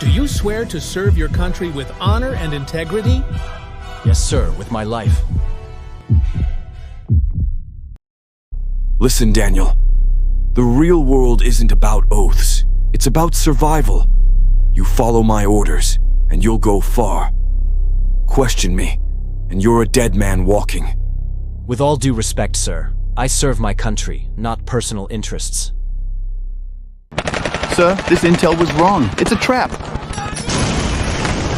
Do you swear to serve your country with honor and integrity? Yes, sir, with my life. Listen, Daniel. The real world isn't about oaths. It's about survival. You follow my orders, and you'll go far. Question me, and you're a dead man walking. With all due respect, sir, I serve my country, not personal interests. Sir, this intel was wrong. It's a trap.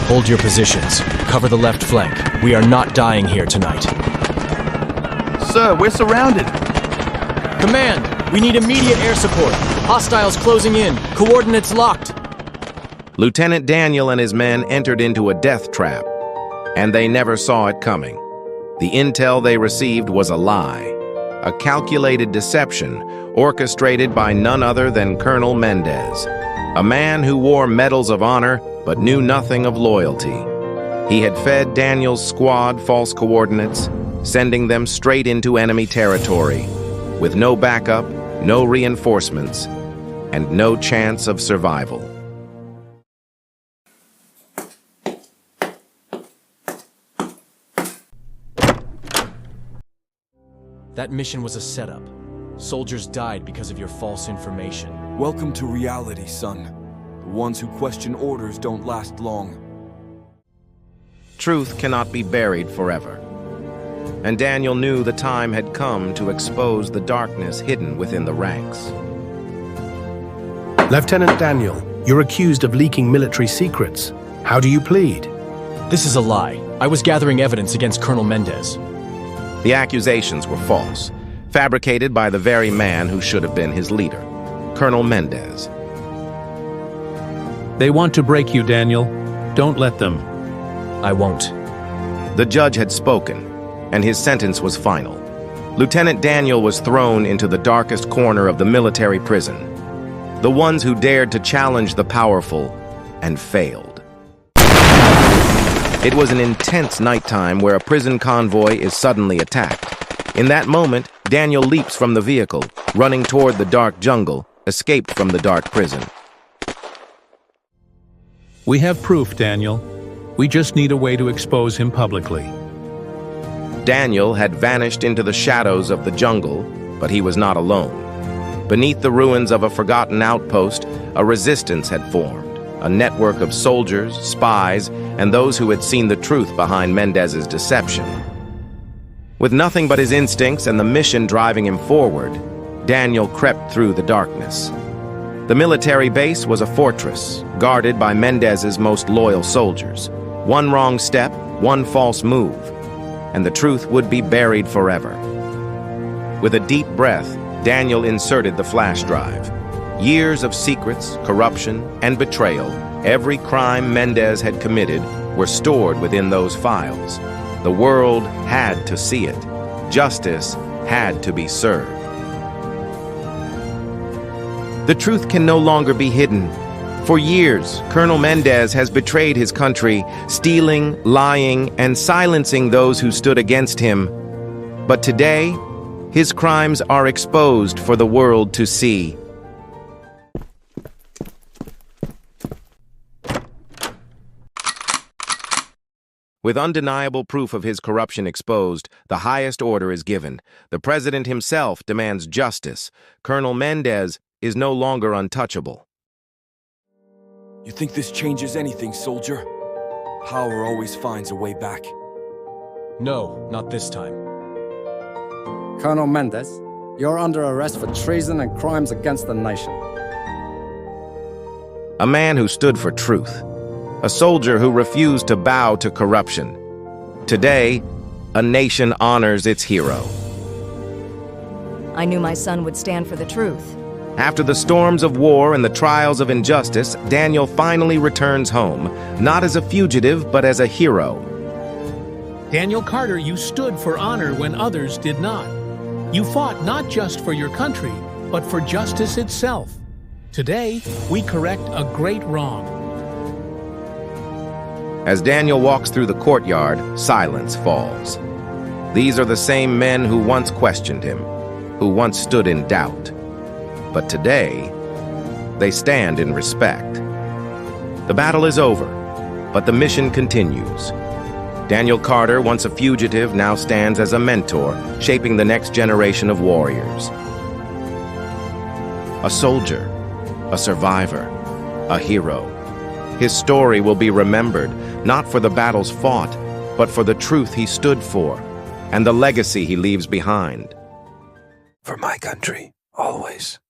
Hold your positions. Cover the left flank. We are not dying here tonight. Sir, we're surrounded. Command, we need immediate air support. Hostiles closing in. Coordinates locked. Lieutenant Daniel and his men entered into a death trap, and they never saw it coming. The intel they received was a lie, a calculated deception orchestrated by none other than Colonel Mendez, a man who wore medals of honor but knew nothing of loyalty. He had fed Daniel's squad false coordinates, sending them straight into enemy territory, with no backup, no reinforcements, and no chance of survival. That mission was a setup. Soldiers died because of your false information. Welcome to reality, son. The ones who question orders don't last long. Truth cannot be buried forever. And Daniel knew the time had come to expose the darkness hidden within the ranks. Lieutenant Daniel, you're accused of leaking military secrets. How do you plead? This is a lie. I was gathering evidence against Colonel Mendez. The accusations were false, fabricated by the very man who should have been his leader, Colonel Mendez. They want to break you, Daniel. Don't let them. I won't. The judge had spoken, and his sentence was final. Lieutenant Daniel was thrown into the darkest corner of the military prison, the ones who dared to challenge the powerful and failed. It was an intense nighttime where a prison convoy is suddenly attacked. In that moment, Daniel leaps from the vehicle, running toward the dark jungle, escaped from the dark prison. We have proof, Daniel. We just need a way to expose him publicly. Daniel had vanished into the shadows of the jungle, but he was not alone. Beneath the ruins of a forgotten outpost, a resistance had formed. A network of soldiers, spies, and those who had seen the truth behind Mendez's deception. With nothing but his instincts and the mission driving him forward, Daniel crept through the darkness. The military base was a fortress, guarded by Mendez's most loyal soldiers. One wrong step, one false move, and the truth would be buried forever. With a deep breath, Daniel inserted the flash drive. Years of secrets, corruption, and betrayal, every crime Mendez had committed, were stored within those files. The world had to see it. Justice had to be served. The truth can no longer be hidden. For years, Colonel Mendez has betrayed his country, stealing, lying, and silencing those who stood against him. But today, his crimes are exposed for the world to see. With undeniable proof of his corruption exposed, the highest order is given. The president himself demands justice. Colonel Mendez is no longer untouchable. You think this changes anything, soldier? Power always finds a way back. No, not this time. Colonel Mendez, you're under arrest for treason and crimes against the nation. A man who stood for truth. A soldier who refused to bow to corruption. Today, a nation honors its hero. I knew my son would stand for the truth. After the storms of war and the trials of injustice, Daniel finally returns home, not as a fugitive, but as a hero. Daniel Carter, you stood for honor when others did not. You fought not just for your country, but for justice itself. Today, we correct a great wrong. As Daniel walks through the courtyard, silence falls. These are the same men who once questioned him, who once stood in doubt. But today, they stand in respect. The battle is over, but the mission continues. Daniel Carter, once a fugitive, now stands as a mentor, shaping the next generation of warriors. A soldier, a survivor, a hero. His story will be remembered, not for the battles fought, but for the truth he stood for, and the legacy he leaves behind. For my country, always.